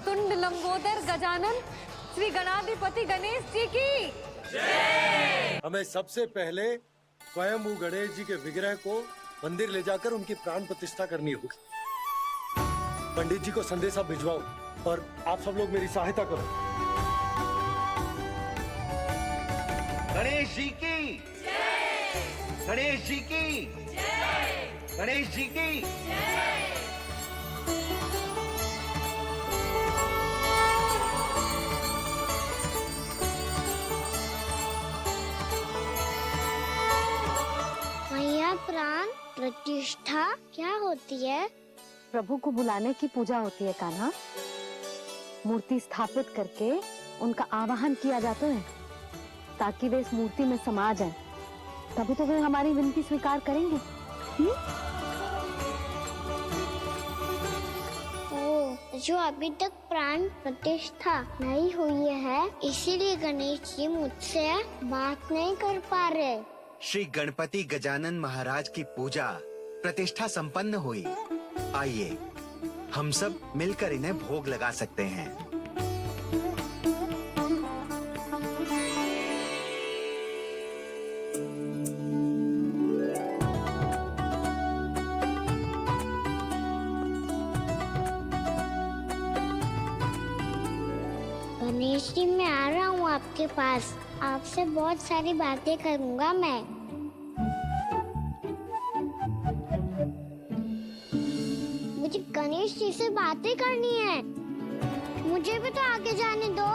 वक्रतुंड लंबोदर गजानन श्री गणाधिपति गणेश जी की जय। हमें सबसे पहले स्वयं गणेश जी के विग्रह को मंदिर ले जाकर उनकी प्राण प्रतिष्ठा करनी होगी। पंडित जी को संदेशा भिजवाओ और आप सब लोग मेरी सहायता करो। गणेश जी की जय। गणेश जी की जय। गणेश जी की जय। मैया प्राण प्रतिष्ठा क्या होती है? प्रभु को बुलाने की पूजा होती है कान्हा। मूर्ति स्थापित करके उनका आवाहन किया जाता है ताकि वे इस मूर्ति में समा जाएं। तभी तो वे हमारी विनती स्वीकार करेंगे। ओ, जो अभी तक प्राण प्रतिष्ठा नहीं हुई है, इसीलिए गणेश जी मुझसे बात नहीं कर पा रहे। श्री गणपति गजानन महाराज की पूजा प्रतिष्ठा संपन्न हुई। आइए हम सब मिलकर इन्हें भोग लगा सकते हैं। गणेश जी मैं आ रहा हूँ आपके पास। आपसे बहुत सारी बातें करूँगा मैं। मुझे गणेश जी से बातें करनी है। मुझे भी तो आगे जाने दो।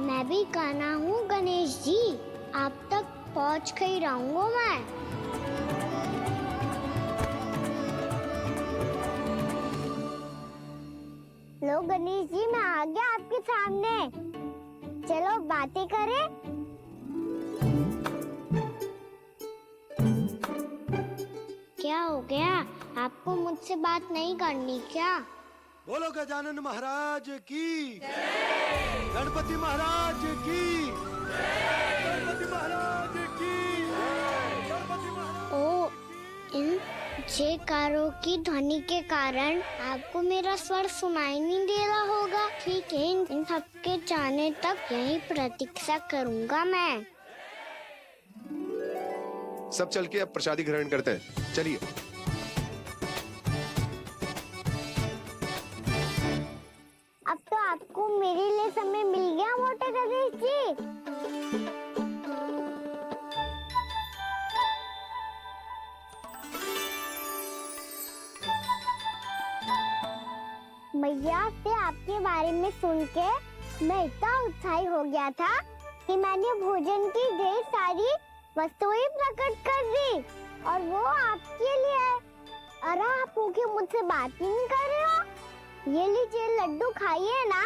मैं भी कान्हा हूँ गणेश जी। आप तक पहुँच कर ही रहूँगा मैं। लो गणेश जी मैं आ गया आपके सामने। चलो बातें करें। क्या हो गया? आपको मुझसे बात नहीं करनी क्या? बोलो गजानन महाराज की जय। गणपति महाराज की जय। गणपति महाराज की जय। गणपति महाराज। ओ, इन जयकारों की ध्वनि के कारण आपको मेरा स्वर सुनाई नहीं दे रहा होगा। ठीक है, इन सबके जाने तक यही प्रतीक्षा करूंगा मैं। सब चल के अब प्रसादी ग्रहण करते हैं। चलिए। अब तो आपको मेरे लिए समय मिल गया मोटे गणेश जी। मैया से आपके बारे में सुन के मैं इतना उत्साही हो गया था कि मैंने भोजन की ढेर सारी वस्तुएं प्रकट कर दी और वो आपके लिए। अरे आप मुझे मुझसे बात ही नहीं कर रहे हो। ये लीजिए लड्डू खाइए ना।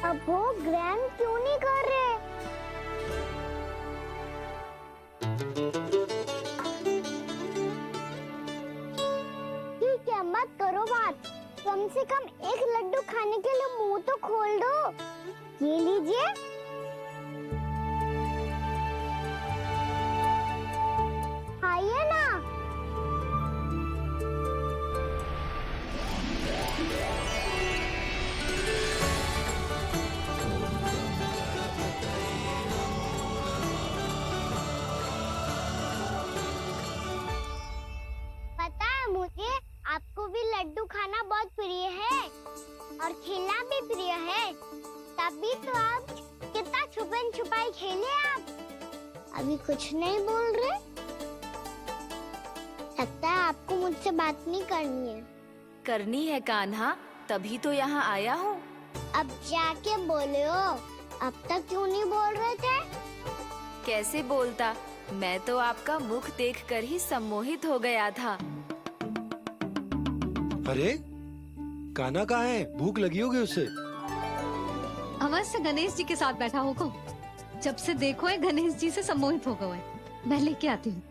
अब वो ग्रहण क्यों नहीं कर रहे? ठीक है मत करो बात। कम से कम एक लड्डू खाने के लिए मुंह तो खोल दो। ये लीजिए। खाइए ना। पता है मुझे आपको भी लड्डू खाना बहुत प्रिय है और खेलना भी प्रिय है। तभी तो आप कितना छुपन छुपाई खेले आप। अभी कुछ नहीं बोल रहे। लगता है आपको मुझसे बात नहीं करनी है। करनी है कान्हा, तभी तो यहाँ आया हूँ। अब जाके बोलो। अब तक क्यों नहीं बोल रहे थे? कैसे बोलता, मैं तो आपका मुख देखकर ही सम्मोहित हो गया था। अरे कान्हा कहाँ है? भूख लगी होगी उसे। अवश्य गणेश जी के साथ बैठा होगा। जब से देखो है गणेश जी से सम्मोहित हो गए। मैं लेके आती हूँ।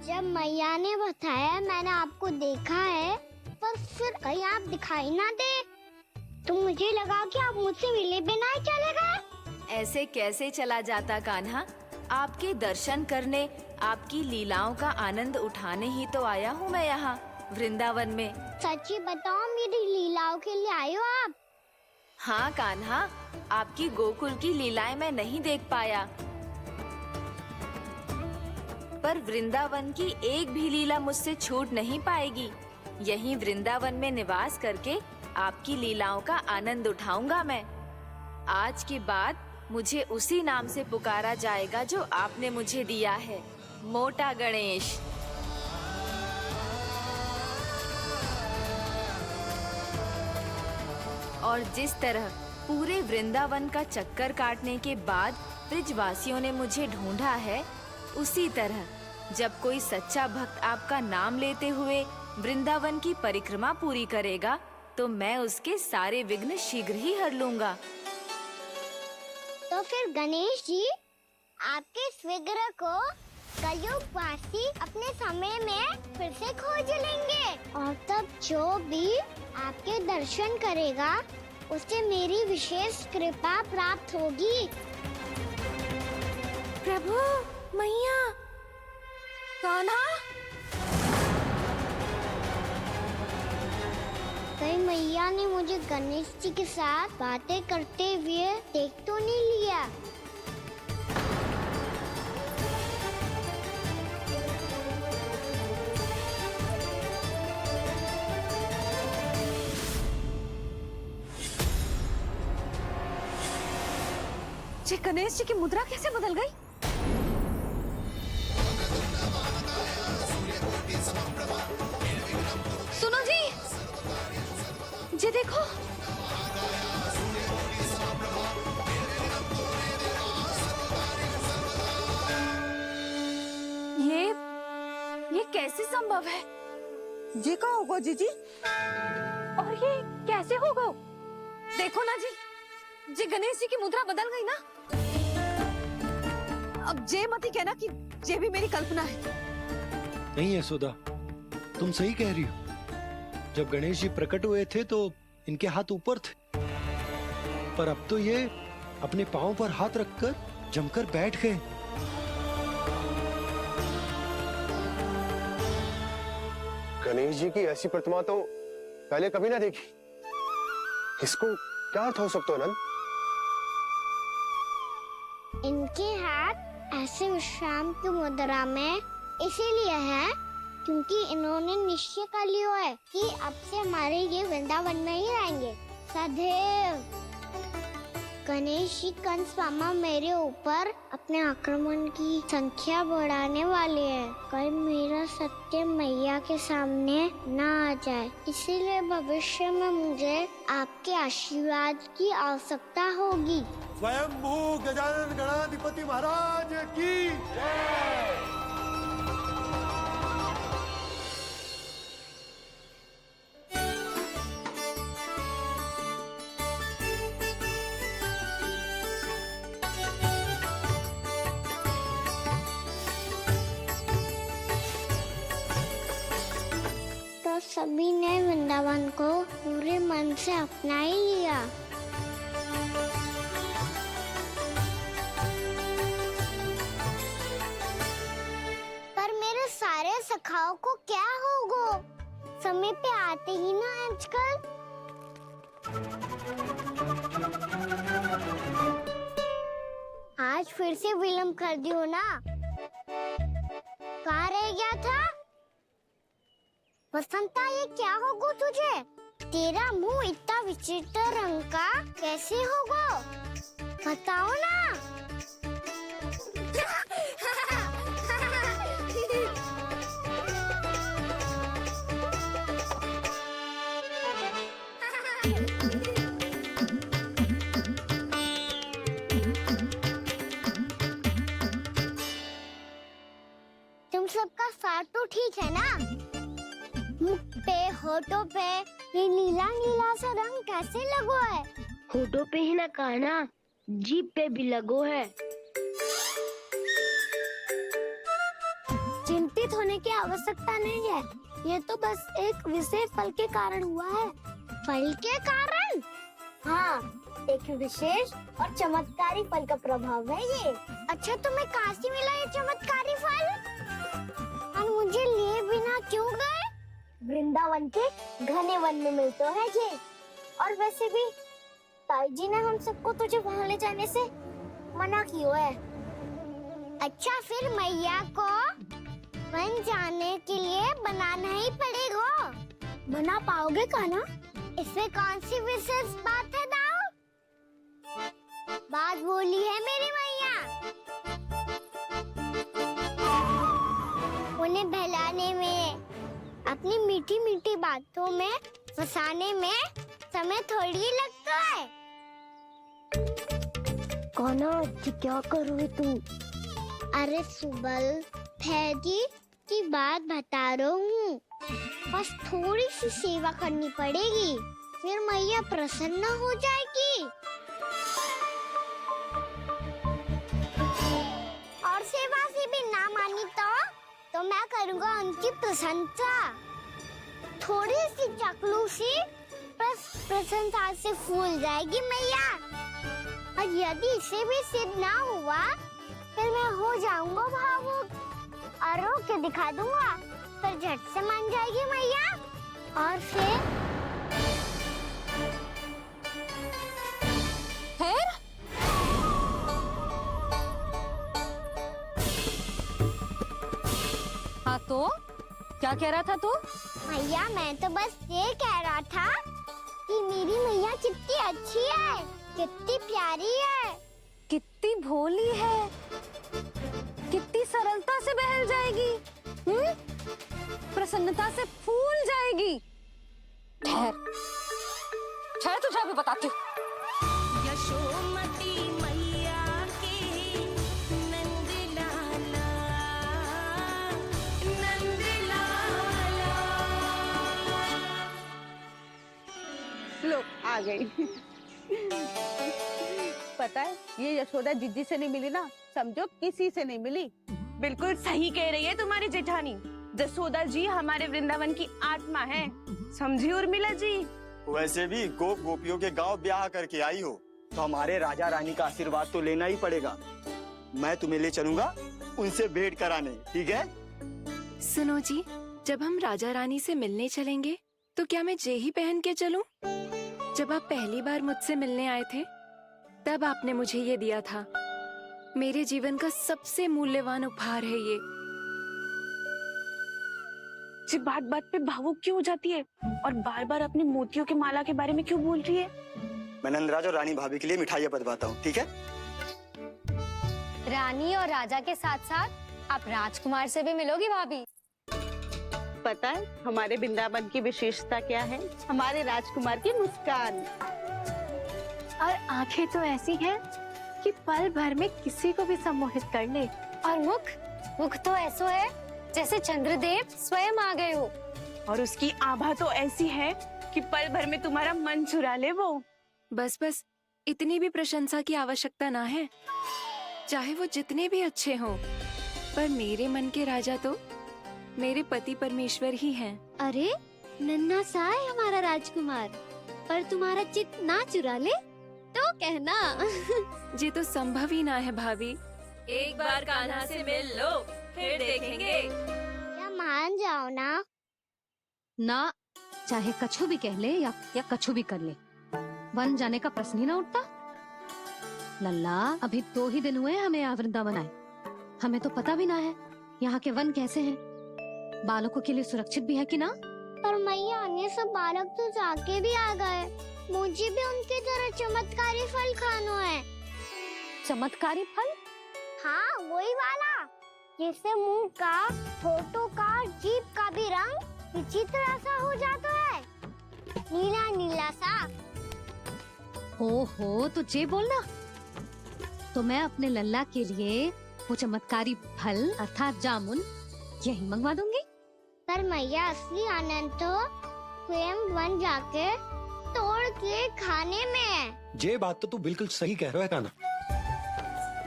जब मैया ने बताया मैंने आपको देखा है, पर फिर कहीं आप दिखाई ना दे तो मुझे लगा कि आप मुझसे मिले बिना ही चले गए। ऐसे कैसे चला जाता कान्हा? आपके दर्शन करने, आपकी लीलाओं का आनंद उठाने ही तो आया हूँ मैं यहाँ। वृंदावन में। सच्ची बताओ, मेरी लीलाओं के लिए आए हो आप? हाँ कान्हा, आपकी गोकुल की लीलाएं मैं नहीं देख पाया, पर वृंदावन की एक भी लीला मुझसे छूट नहीं पाएगी। यहीं वृंदावन में निवास करके आपकी लीलाओं का आनंद उठाऊंगा मैं। आज के बाद मुझे उसी नाम से पुकारा जाएगा जो आपने मुझे दिया है, मोटा गणेश। और जिस तरह पूरे वृंदावन का चक्कर काटने के बाद ब्रिजवासियों ने मुझे ढूंढा है, उसी तरह जब कोई सच्चा भक्त आपका नाम लेते हुए वृंदावन की परिक्रमा पूरी करेगा, तो मैं उसके सारे विघ्न शीघ्र ही हर लूंगा। तो फिर गणेश जी, आपके इस विग्रह को कलयुग वासी अपने समय में फिर से खोज लेंगे, और तब जो भी आपके दर्शन करेगा उसे मेरी विशेष कृपा प्राप्त होगी। प्रभु, मैया, कान्हा। कहीं मैया ने मुझे गणेश जी के साथ बातें करते हुए देख तो नहीं लिया? जी, गणेश जी की मुद्रा कैसे बदल गई? सुनो जी, जी देखो। ये कैसे संभव है? जी का होगा जीजी? और ये कैसे होगा? देखो ना जी, जी गणेश जी की मुद्रा बदल गई ना। अब जे मती कहना कि ये भी मेरी कल्पना है। नहीं यशोदा, तुम सही कह रही हो। जब गणेश जी प्रकट हुए थे तो इनके हाथ ऊपर थे, पर अब तो ये अपने पांव पर हाथ रखकर जमकर बैठ गए। गणेश जी की ऐसी प्रतिमा तो पहले कभी ना देखी। इसको क्या अर्थ हो सकता है नंद? इनके हाथ ऐसे विश्राम की मुद्रा में इसीलिए है क्योंकि इन्होंने निश्चय कर लिया है कि अब से हमारे ये वृंदावन में ही रहेंगे सदैव। गणेश जी कंस मामा मेरे ऊपर अपने आक्रमण की संख्या बढ़ाने वाले हैं। कल मेरा सत्य मैया के सामने ना आ जाए, इसीलिए भविष्य में मुझे आपके आशीर्वाद की आवश्यकता होगी। स्वयंभू गजानन गणाधिपति महाराज की जय। तो सभी ने वृंदावन को पूरे मन से अपना ही लिया। पर मेरे सारे सखाओं को क्या होगा? समय पे आते ही ना आजकल। आज फिर से विलंब कर दियो ना। कहाँ रह गया था? वसंता, ये क्या होगा तुझे? तेरा मुंह इतना विचित्र रंग का कैसे होगा? बताओ ना। तुम सबका साथ तो ठीक है ना? मुख पे, होठों पे ये नीला नीला सा रंग कैसे लगो है? होठों पे ही ना कान्हा, जीभ पे भी लगो है। चिंतित होने की आवश्यकता नहीं है, ये तो बस एक विशेष फल के कारण हुआ है। फल के कारण? हाँ, एक विशेष और चमत्कारी फल का प्रभाव है ये। अच्छा, तुम्हें कहाँ से मिला ये चमत्कारी फल? और मुझे लिए बिना क्यों गए? वृंदावन के घने वन में मिलते हैं जी। और वैसे भी ताई जी ने हम सबको तुझे वहाँ ले जाने से मना किया है। अच्छा, फिर मैया को वन जाने के लिए बनाना ही पड़ेगा। बना पाओगे कान्हा? इसमें कौन सी विशेष बात है दाऊ? बात बोली है मेरी मैया। उन्हें बहलाने में, अपनी मीठी मीठी बातों में फंसाने में समय थोड़ी लगता है। कान्हा क्या कर रही तू? अरे सुबल, फैजी की बात बता रहा हूँ। बस थोड़ी सी सेवा करनी पड़ेगी, फिर मैया प्रसन्न हो जाएगी। और सेवा से भी ना मानी तो मैं करूँगा उनकी प्रशंसा। थोड़ी सी चकलूसी बस प्रशंसा से फूल जाएगी मैया। और यदि इसे भी सिद्ध ना हुआ, फिर मैं हो जाऊंगा भावुक और रो के दिखा दूंगा, फिर झट से मान जाएगी मैया। और फिर हाँ तो क्या कह रहा था तू? मैया, मैं तो बस ये कह रहा था कि मेरी मैया कितनी अच्छी है, कितनी प्यारी है, कितनी भोली है, कितनी सरलता से बहल जाएगी, प्रसन्नता से फूल जाएगी। ठहर ठहर, तुझे अभी बताती हूँ। यशोमती मैया के नंद लाला, नंद लाला। लो आ गई। पता है, ये यशोदा जिज्जी से नहीं मिली ना, समझो किसी से नहीं मिली। बिल्कुल सही कह रही है तुम्हारी जेठानी। जसोदा जी हमारे वृंदावन की आत्मा है, समझी उर्मिला जी। वैसे भी गोप गोपियों के गांव ब्याह करके आई हो, तो हमारे राजा रानी का आशीर्वाद तो लेना ही पड़ेगा। मैं तुम्हें ले चलूंगा उनसे भेंट कराने, ठीक है? सुनो जी, जब हम राजा रानी से मिलने चलेंगे तो क्या मैं जे ही पहन के चलूं? जब आप पहली बार मुझसे मिलने आए थे तब आपने मुझे ये दिया था। मेरे जीवन का सबसे मूल्यवान उपहार है ये। जी बात बात पे भावुक क्यों हो जाती है और बार बार अपनी मोतियों के माला के बारे में क्यों बोल रही है? मैं नंदराज और रानी भाभी के लिए मिठाइयाँ बंटवाता हूँ, ठीक है? रानी और राजा के साथ साथ आप राजकुमार से भी मिलोगी भाभी। पता है हमारे वृंदावन की विशेषता क्या है? हमारे राजकुमार की मुस्कान। और आंखें तो ऐसी हैं कि पल भर में किसी को भी सम्मोहित कर ले। और मुख तो ऐसा है जैसे चंद्रदेव स्वयं आ गए हो। और उसकी आभा तो ऐसी है कि पल भर में तुम्हारा मन चुरा ले वो। बस बस, इतनी भी प्रशंसा की आवश्यकता ना है। चाहे वो जितने भी अच्छे हों, पर मेरे मन के राजा तो मेरे पति परमेश्वर ही हैं। अरे नन्हा सा है हमारा राजकुमार, पर तुम्हारा चित्त ना चुरा ले तो कहना। ये तो संभव ही ना है भाभी। एक बार कान्हा से मिल लो, फिर देखेंगे। क्या मान जाओ ना। ना, चाहे कछु भी कह ले या कछु भी कर ले, वन जाने का प्रश्न ही ना उठता। लल्ला, अभी 2 ही दिन हुए हमें यहाँ वृंदावन आए। हमें तो पता भी ना है यहाँ के वन कैसे हैं, बालकों के लिए सुरक्षित भी है कि ना। पर मैया, अन्य सब बालक तो जाके भी आ गए, मुझे भी उनके तरह चमत्कारी फल खाना है। चमत्कारी फल? हाँ, वही वाला जिससे मुंह का, होठों का, जीभ का भी रंग विचित्र सा हो जाता है, नीला नीला सा। ओहो, तो जे बोलना। तो मैं अपने लल्ला के लिए वो चमत्कारी फल अर्थात जामुन यही मंगवा दूंगी। पर मैया, असली आनंद तो स्वयं वन जाके तोड़ के खाने में है। ये बात तो तू बिल्कुल सही कह रहा है कान्हा।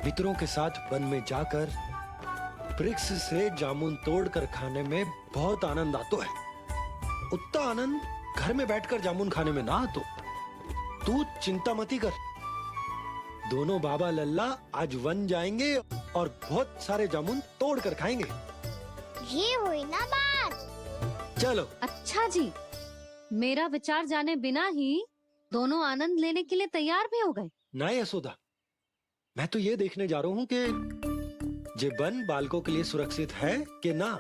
मित्रों के साथ वन में जाकर वृक्ष से जामुन तोड़कर खाने में बहुत आनंद आता है। उतना आनंद घर में बैठकर जामुन खाने में ना आतो। तू चिंता मती कर, दोनों बाबा लल्ला आज वन जाएंगे और बहुत सारे जामुन तोड़ कर खाएंगे। ये हुई ना बात। चलो। अच्छा जी, मेरा विचार जाने बिना ही दोनों आनंद लेने के लिए तैयार भी हो गए। ना यशोदा, मैं तो ये देखने जा रहा हूँ कि ये वन बालकों के लिए सुरक्षित है कि ना।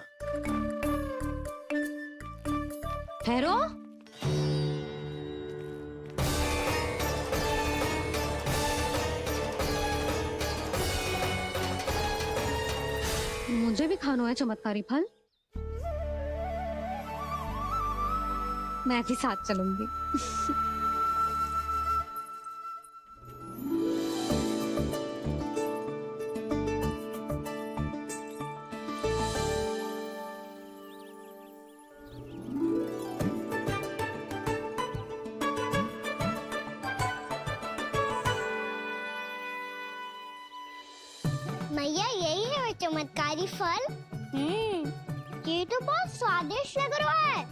ठहरो। मुझे भी खाना है चमत्कारी फल। मैं भी साथ चलूंगी। मैया यही है वो चमत्कारी फल। ये तो बहुत स्वादिष्ट लग रहा है,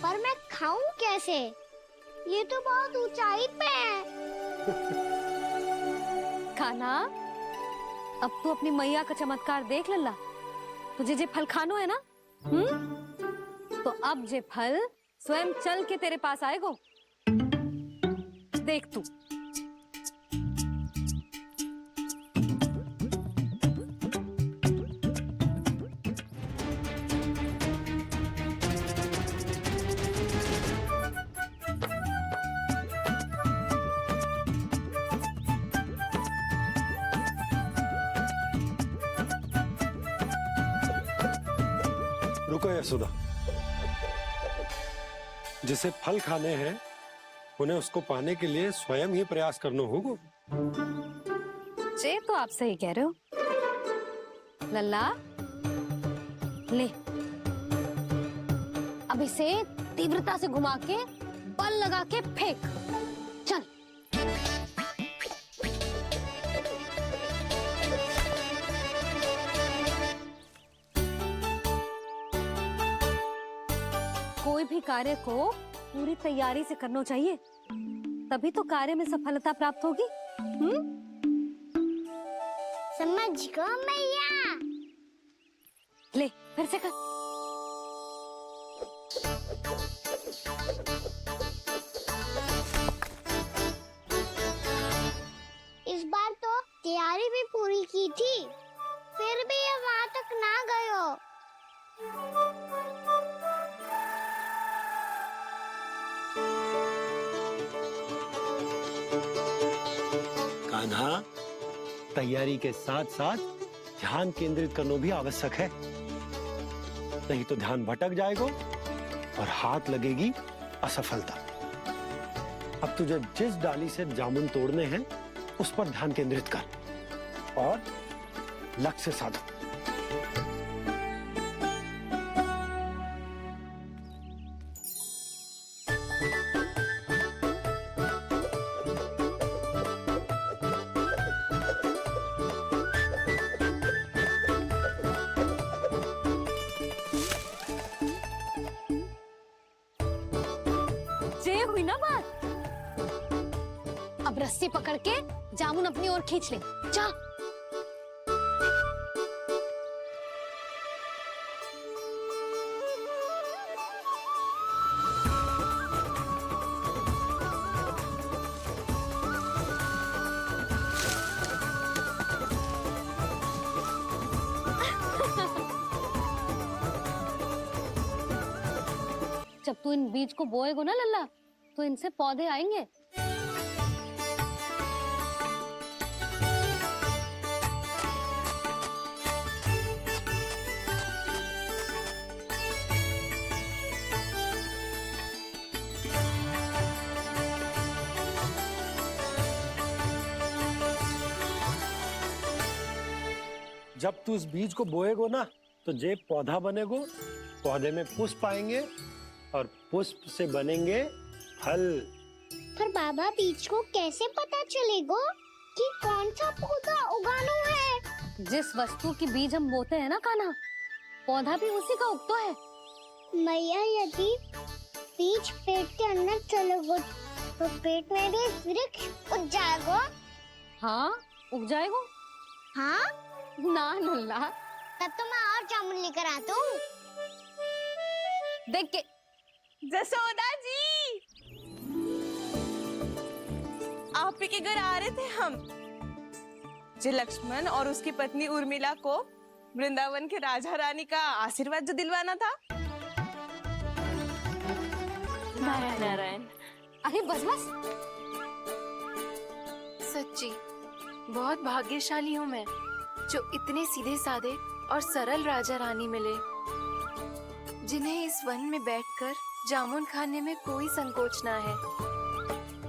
पर मैं खाऊं कैसे? ये तो बहुत ऊंचाई पे है। कान्हा, अब तू अपनी मैया का चमत्कार देख लल्ला। तुझे जे फल खानो है ना, तो अब जे फल स्वयं चल के तेरे पास आएगो। देख तू। रुको यशोदा, जिसे फल खाने हैं उन्हें उसको पाने के लिए स्वयं ही प्रयास करना होगा। जे तो आप सही कह रहे हो लल्ला। ले, अब इसे तीव्रता से घुमा के बल लगा के फेंक। चल। कोई भी कार्य को पूरी तैयारी से करना चाहिए, तभी तो कार्य में सफलता प्राप्त होगी। समझ गो मैया। ले, फिर से कर। इस बार तो तैयारी भी पूरी की थी, फिर भी ये वहां तक ना गयो। कान्हा, तैयारी के साथ साथ ध्यान केंद्रित करना भी आवश्यक है, नहीं तो ध्यान भटक जाएगा और हाथ लगेगी असफलता। अब तुझे जिस डाली से जामुन तोड़ने हैं उस पर ध्यान केंद्रित कर और लक्ष्य साधो। ये हुई ना बात। अब रस्सी पकड़ के जामुन अपनी ओर खींच ले। जा। जब तू इन बीज को बोएगा ना लल्ला, तो इनसे पौधे आएंगे। जब तू इस बीज को बोएगो ना, तो जे पौधा बनेगो, पौधे में पुष्प आएंगे और पुष्प से बनेंगे फल। पर बाबा, बीज को कैसे पता चलेगा कि कौन सा पौधा उगाना है? जिस वस्तु की बीज हम बोते हैं ना कान्हा, पौधा भी उसी का उगता है। मैया, यदि बीज पेट के अंदर चलेगा तो पेट में भी वृक्ष उग जाएगा। हाँ, उग जाएगा। हाँ? ना लल्ला। तब तो मैं और जामुन लेकर आता हूँ। देख के। जसोदा जी, आप ही के घर आ रहे थे हम। जो लक्ष्मण और उसकी पत्नी उर्मिला को वृंदावन के राजा रानी का आशीर्वाद जो दिलवाना था। नारायण नारायण। अरे बस बस। सच्ची बहुत भाग्यशाली हूँ मैं, जो इतने सीधे साधे और सरल राजा रानी मिले, जिन्हें इस वन में बैठकर जामुन खाने में कोई संकोच ना है।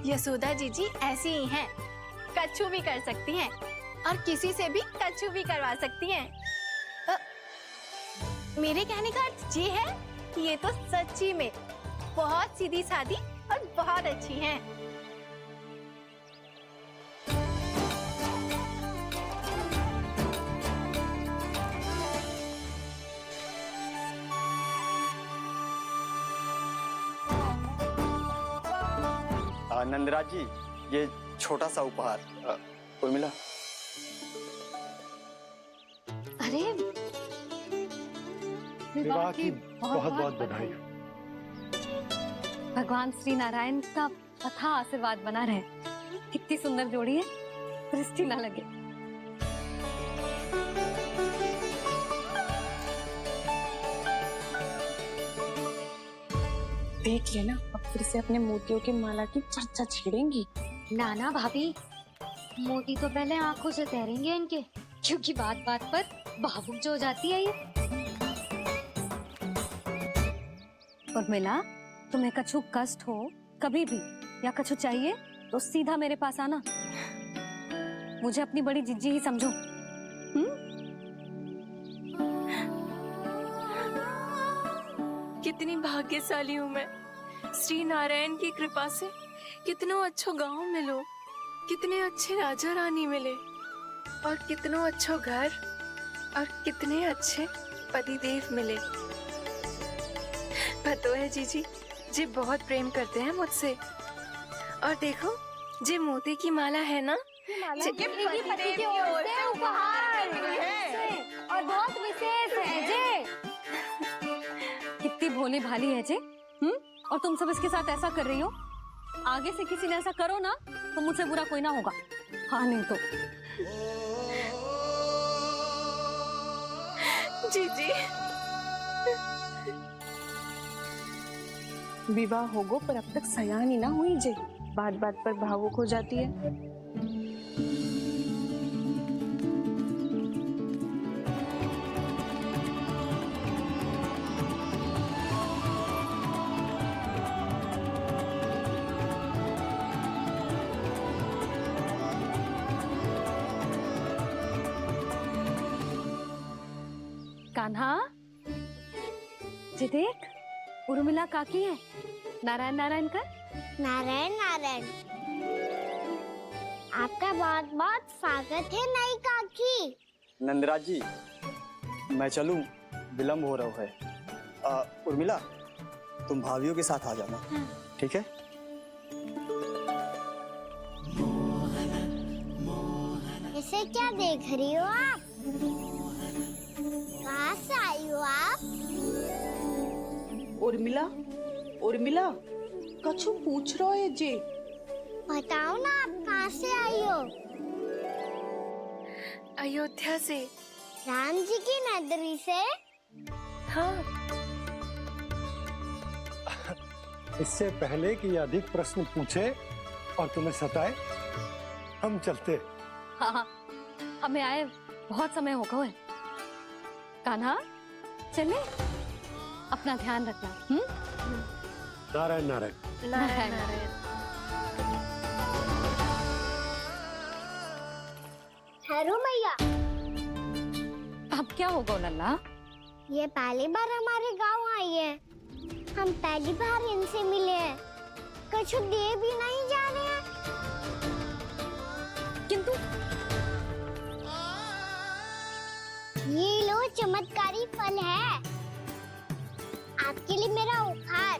यशोदा जी ऐसी ही हैं, कच्छू भी कर सकती हैं और किसी से भी कच्छू भी करवा सकती हैं। मेरे कहने का अर्थ ये है कि ये तो सच्ची में बहुत सीधी सादी और बहुत अच्छी हैं। नंदराज जी, ये छोटा सा उपहार। उर्मिला। अरे विवाह की बहुत बहुत बधाई। भगवान श्री नारायण का अथाह आशीर्वाद बना रहे। कितनी सुंदर जोड़ी है, दृष्टि ना लगे। देख लेना, अब फिर से अपने मोतियों की माला की चर्चा छेड़ेंगी। नाना भाभी, मोती तो पहले आंखों से तैरेंगे इनके, क्योंकि बात बात पर भावुक जो हो जाती है ये। उर्मिला, तुम्हें कछु कष्ट हो कभी भी या कछु चाहिए तो सीधा मेरे पास आना। मुझे अपनी बड़ी जिज्जी ही समझो। कितनी भाग्यशाली हूँ मैं, श्री नारायण की कृपा से कितनों अच्छो गांव मिलो, कितने अच्छे राजा रानी मिले, और कितनों अच्छो घर और कितने अच्छे पतिदेव मिले। पतो है जीजी, जी बहुत प्रेम करते हैं मुझसे। और देखो, जी मोती की माला है ना, ये पति की ओर से उपहार है और बहुत विशेष है जे। कितनी भोली भाली है जे। और तुम सब इसके साथ ऐसा कर रही हो। आगे से किसी ने ऐसा करो ना तो मुझसे बुरा कोई ना होगा। हाँ नहीं तो। जीजी, विवाह होगो पर अब तक सयान ही ना हुई जे, बात बात पर भावुक हो जाती है। कान्हा, जे देख, उर्मिला काकी है। नारायण नारायण कर। नारायण नारायण। आपका बहुत बहुत स्वागत है नई काकी। नंदराज जी, मैं चलूं, विलम्ब हो रहा है। उर्मिला, तुम भाभियों के साथ आ जाना, ठीक है? इसे क्या देख रही हो आप? कहाँ से आई हो आप? उर्मिला, उर्मिला, कछु पूछ रहा है जी। बताओ ना, आप कहाँ से आई हो? अयोध्या से। राम जी की नगरी से? हाँ। इससे पहले कि ये अधिक प्रश्न पूछे और तुम्हें सताए, हम चलते। हाँ, हमें आए बहुत समय हो गया है। कान्हा, चले, अपना ध्यान रखना। नारायण नारायण। नारायण नारायण। ठहरो मैया। अब क्या होगा लल्ला? ये पहली बार हमारे गांव आई है। हम पहली बार इनसे मिले हैं। कछु दे भी नहीं जा रहे हैं। किंतु ये लो, चमत्कारी फल है आपके लिए मेरा उपहार।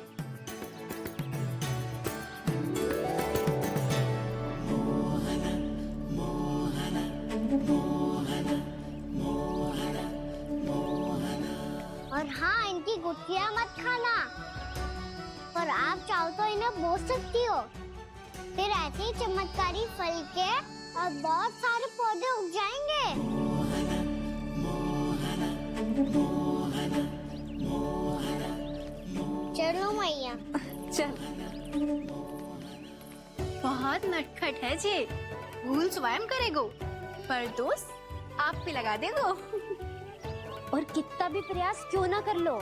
और हाँ, इनकी गुत्थी सब्जियां मत खाना। पर आप चाहो तो इन्हें बो सकती हो। फिर ऐसे ही चमत्कारी फल के और बहुत सारे पौधे उग जाएंगे। चलो मैया। चल। बहुत नटखट है जे, भूल स्वयं करेगो, पर दोस्त आप पे लगा देगो। और कितना भी प्रयास क्यों ना कर लो,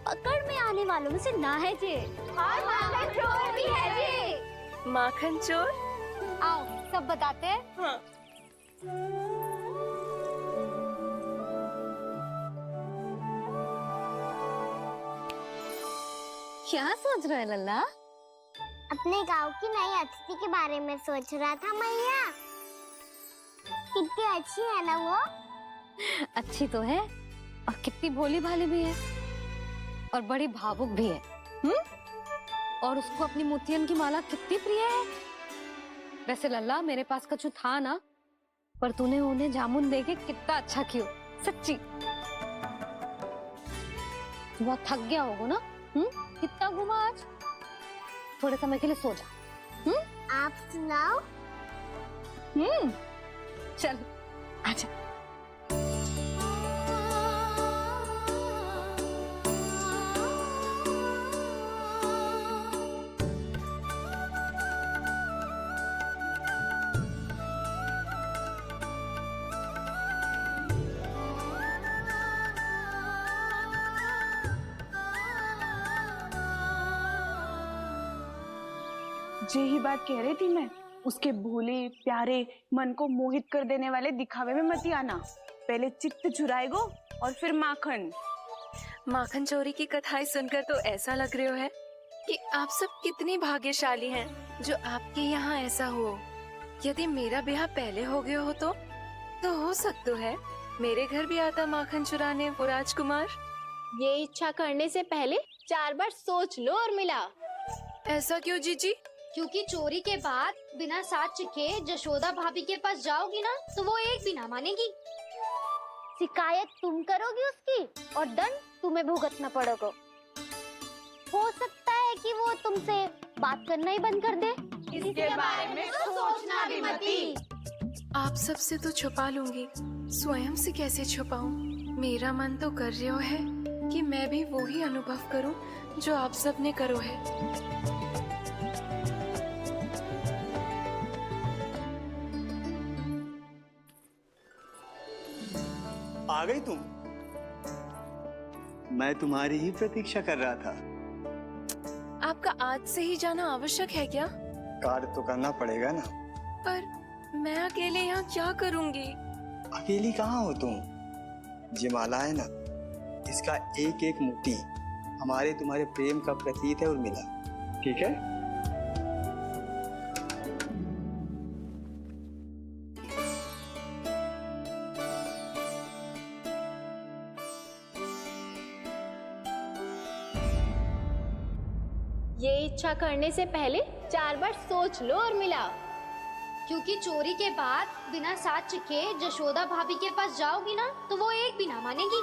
पकड़ में आने वालों में से ना है जे। और माखन चोर भी है जे। माखन चोर? आओ सब बताते हैं। हाँ। क्या सोच रहे हैं लल्ला? अपने गांव की नई अतिथि के बारे में सोच रहा था मैया। कितनी अच्छी है ना वो। अच्छी तो है और कितनी भोली भाली भी है और बड़ी भावुक भी है। और उसको अपनी मोतियन की माला कितनी प्रिय है। वैसे लल्ला मेरे पास कछु था ना, पर तूने उन्हें जामुन देके कितना अच्छा किया, सच्ची। तू बहुत थक गया होगा ना? कितना घुमा आज? थोड़े समय के लिए सो जा। आप सुनाओ। चल आजा। यही बात कह रही थी मैं, उसके भोले प्यारे मन को मोहित कर देने वाले दिखावे में मत आना। पहले चित्त चुराएगो और फिर माखन। माखन चोरी की कथाएं सुनकर तो ऐसा लग रहा है कि आप सब कितनी भाग्यशाली हैं जो आपके यहाँ ऐसा हो। यदि मेरा ब्याह पहले हो गया हो तो हो सकता है मेरे घर भी आता माखन चुराने वो राजकुमार। ये इच्छा करने से पहले 4 बार सोच लो और मिला। ऐसा क्यों जीजी? क्योंकि चोरी के बाद बिना साथ के जशोदा भाभी के पास जाओगी ना तो वो एक भी ना मानेगी। शिकायत तुम करोगी उसकी और दंड तुम्हें भुगतना पड़ेगा। हो सकता है कि वो तुमसे बात करना ही बंद कर दे। इसके बारे में तो सोचना भी मती। आप सबसे तो छुपा लूंगी, स्वयं से कैसे छुपाऊं? मेरा मन तो कर रहा है कि मैं भी वो ही अनुभव करूं जो आप सब ने करो है। आ गई तुम? मैं तुम्हारी ही प्रतीक्षा कर रहा था। आपका आज से ही जाना आवश्यक है क्या? कार्य तो करना पड़ेगा ना। पर मैं अकेले यहाँ क्या करूँगी? अकेली कहाँ हो तुम? ये माला है ना, इसका एक एक मोती हमारे तुम्हारे प्रेम का प्रतीक है उर्मिला, ठीक है? ये इच्छा करने से पहले 4 बार सोच लो और मिला। क्योंकि चोरी के बाद बिना साथ के जशोदा भाभी के पास जाओगी ना तो वो एक भी ना मानेगी।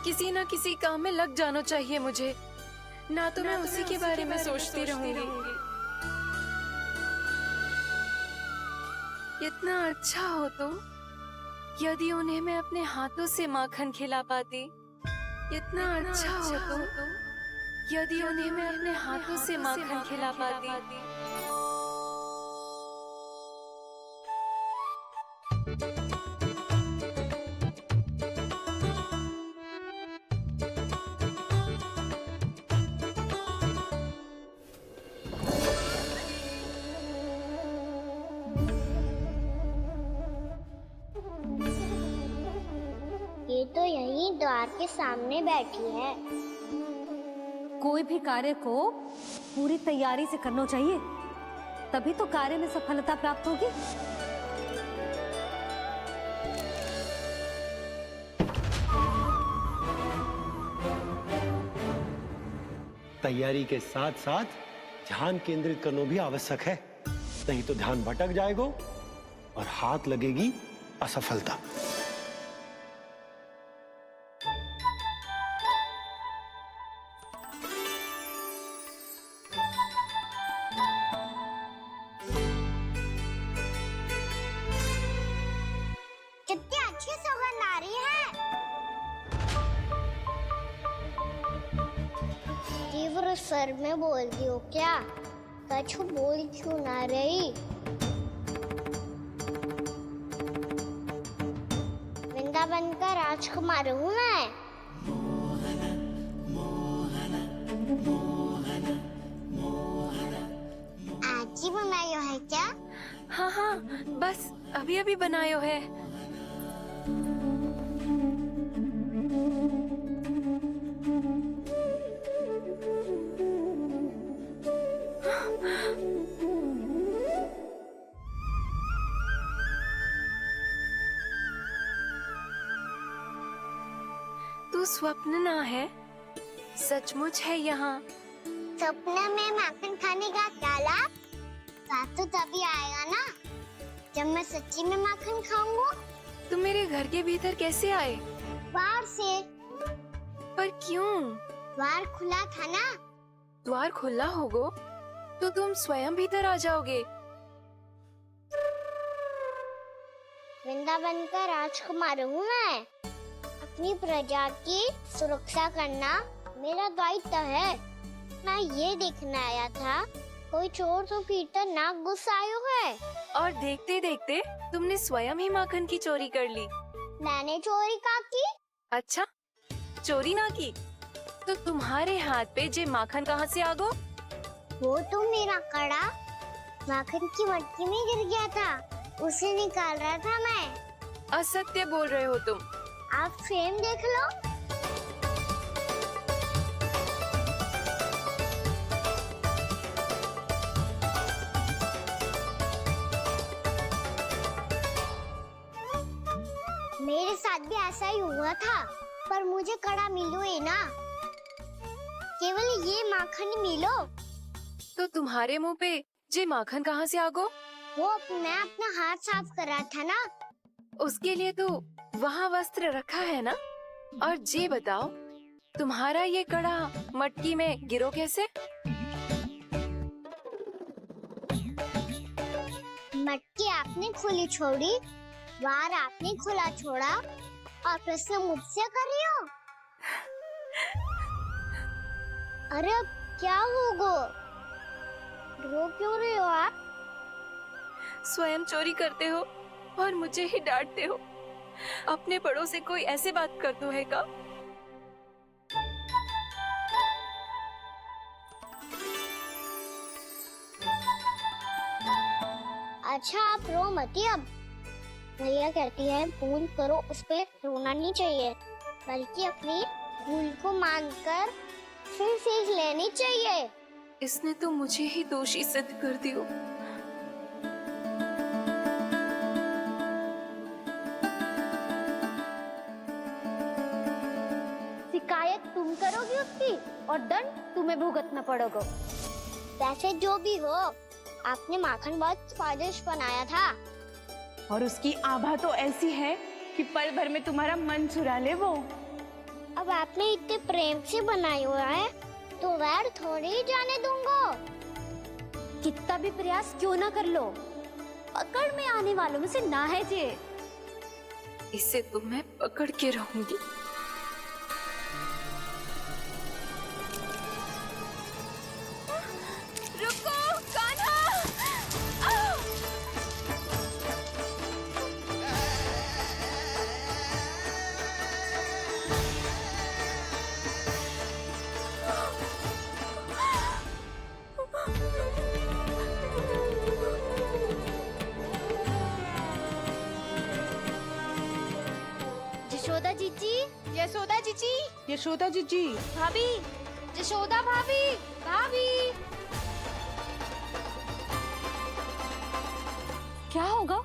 किसी न किसी काम में लग जाना चाहिए मुझे, ना तो मैं उसी के बारे में सोचती रहूंगी। इतना अच्छा हो तो यदि उन्हें मैं अपने हाथों से माखन खिला पाती। इतना अच्छा हो तो यदि उन्हें मैं अपने हाथों से माखन खिला पाती। ये तो यहीं द्वार के सामने बैठी है। कोई भी कार्य को पूरी तैयारी से करना चाहिए, तभी तो कार्य में सफलता प्राप्त होगी। तैयारी के साथ साथ ध्यान केंद्रित करना भी आवश्यक है, नहीं तो ध्यान भटक जाएगा और हाथ लगेगी असफलता। स्वर में बोल रही हो क्या? सच बोल क्यों ना रही? वृंदावन का राजकुमार हूँ मैं। आज ही बनायो है क्या? हाँ हाँ, बस अभी अभी बनायो है। तू स्वप्न ना है, सचमुच है यहाँ। सपने में माखन खाने का क्या लाभ? बात तो तभी आएगा ना जब मैं सच्ची में माखन खाऊंगा। तुम मेरे घर के भीतर कैसे आए? बाहर से। पर क्यों? द्वार खुला था ना। द्वार खुला होगा तो तुम स्वयं भीतर आ जाओगे। वृंदावन का राजकुमार हूँ मैं। अपनी प्रजा की सुरक्षा करना मेरा दायित्व है। मैं ये देखने आया था कोई चोर तो भीतर ना घुस आयो है। और देखते देखते तुमने स्वयं ही माखन की चोरी कर ली। मैंने चोरी का की? अच्छा, चोरी ना की तो तुम्हारे हाथ पे जे माखन कहाँ से आ गो? वो तो मेरा कड़ा माखन की मटकी में गिर गया था, उसे निकाल रहा था मैं। असत्य बोल रहे हो तुम। आप स्वयं देख लो। मेरे साथ भी ऐसा ही हुआ था, पर मुझे कड़ा मिलो ही ना, केवल ये माखन ही मिलो। तो तुम्हारे मुंह पे जे माखन कहाँ से आ गो? वो मैं अपना हाथ साफ कर रहा था ना। उसके लिए तो वहाँ वस्त्र रखा है ना। और जे बताओ, तुम्हारा ये कड़ा मटकी में गिरो कैसे? मटकी आपने खुली छोड़ी, द्वार आपने खुला छोड़ा, और प्रश्न मुझसे कर रही हो? अरे अब क्या होगा? रो क्यों रहे हो आप? स्वयं चोरी करते हो और मुझे ही डांटते हो। अपने बड़ों से कोई ऐसे बात करते है का? अच्छा आप रो मती। अब भैया कहती है भूल करो, उस पे रोना नहीं चाहिए, बल्कि अपनी भूल को मानकर फिर सीख लेनी चाहिए। इसने तो मुझे ही दोषी सिद्ध कर दिया। शिकायत तुम करोगी उसकी और दंड तुम्हें भुगतना पड़ेगा। वैसे जो भी हो, आपने माखन बहुत स्वादिष्ट बनाया था। और उसकी आभा तो ऐसी है कि पल भर में तुम्हारा मन चुरा ले वो। अब आपने इतने प्रेम से बनाया हुआ है तो वैर थोड़ी ही जाने दूंगा। कितना भी प्रयास क्यों ना कर लो, पकड़ में आने वालों में से ना है जे। इसे तो मैं पकड़ के रहूंगी। रुको कान्हा! यशोदा जीजी, यशोदा जीजी, यशोदा जीजी, भाभी, यशोदा भाभी, भाभी। क्या होगा?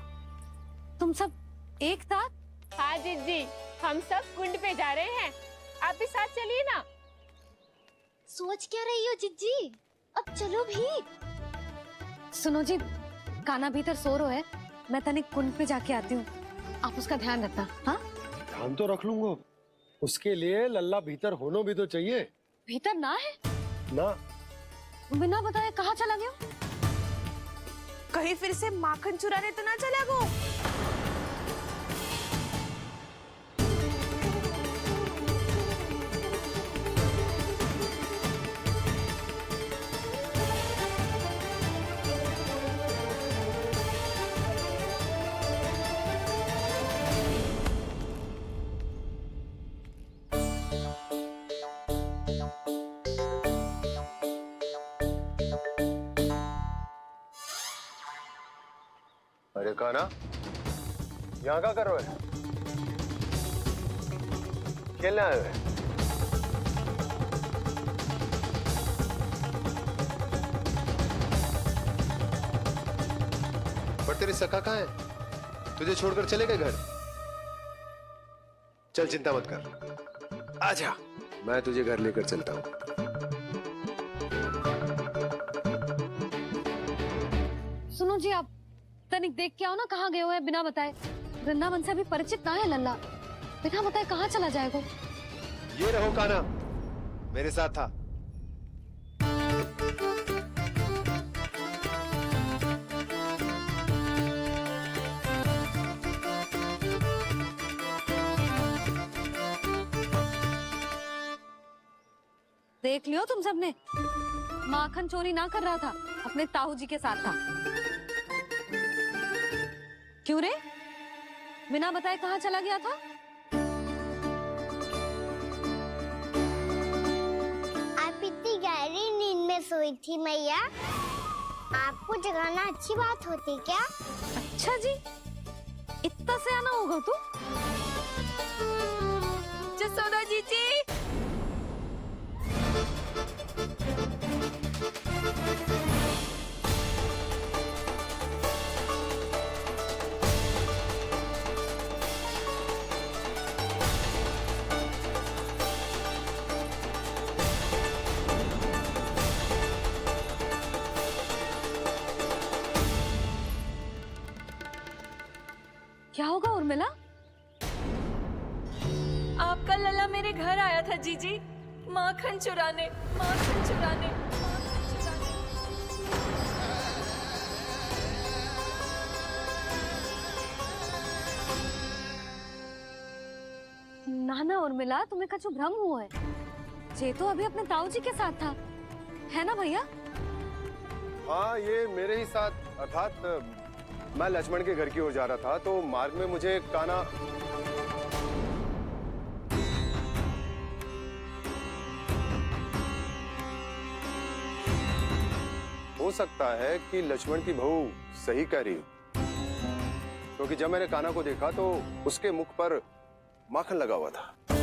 तुम सब एक साथ? हाँ जीजी, हम सब कुंड पे जा रहे हैं, आप भी साथ चलिए ना। सोच क्या रही हो जिज्जी? अब चलो भी। सुनो जी, कान्हा भीतर सो रो है, मैं तनिक कुंड पे जाके आती हूँ, आप उसका ध्यान रखना। हाँ, ध्यान तो रख लूंगा, उसके लिए लल्ला भीतर होना भी तो चाहिए। भीतर ना है ना, बिना बताए कहाँ चला गया? कहीं फिर से माखन चुराने तो ना चला गो? अरे कान्हा, यहाँ क्या कर रहे हो? खेलने आए हुए? पर तेरी सखा कहाँ है? तुझे छोड़कर चले गए घर? चल चिंता मत कर, आजा, मैं तुझे घर लेकर चलता हूँ। सुनो जी, आप तनिक देख के आओ ना कहाँ गए हुए हैं बिना बताए। वृंदावन से अभी परिचित ना है लल्ला, बिना बताए कहाँ चला जाएगा। ये रहो कान्हा, मेरे साथ था। देख लियो तुम सबने, माखन चोरी ना कर रहा था, अपने ताऊ जी के साथ था। क्यों रे, बिना बताए कहाँ चला गया था? आप इतनी गहरी नींद में सोई थी मैया, आपको जगाना अच्छी बात होती क्या? अच्छा जी, इतना से आना होगा तू? जसोदा जीजी, क्या होगा उर्मिला? आपका लल्ला मेरे घर आया था जीजी, माखन चुराने, माखन चुराने, माखन चुराने। ना ना उर्मिला, तुम्हें कछु भ्रम हुआ है। जे तो अभी अपने ताऊ जी के साथ था, है ना भैया? हाँ, ये मेरे ही साथ, अर्थात मैं लक्ष्मण के घर की ओर जा रहा था, तो मार्ग में मुझे कान्हा हो सकता है कि लक्ष्मण की बहू सही कह रही हो, क्योंकि जब मैंने कान्हा को देखा तो उसके मुख पर माखन लगा हुआ था।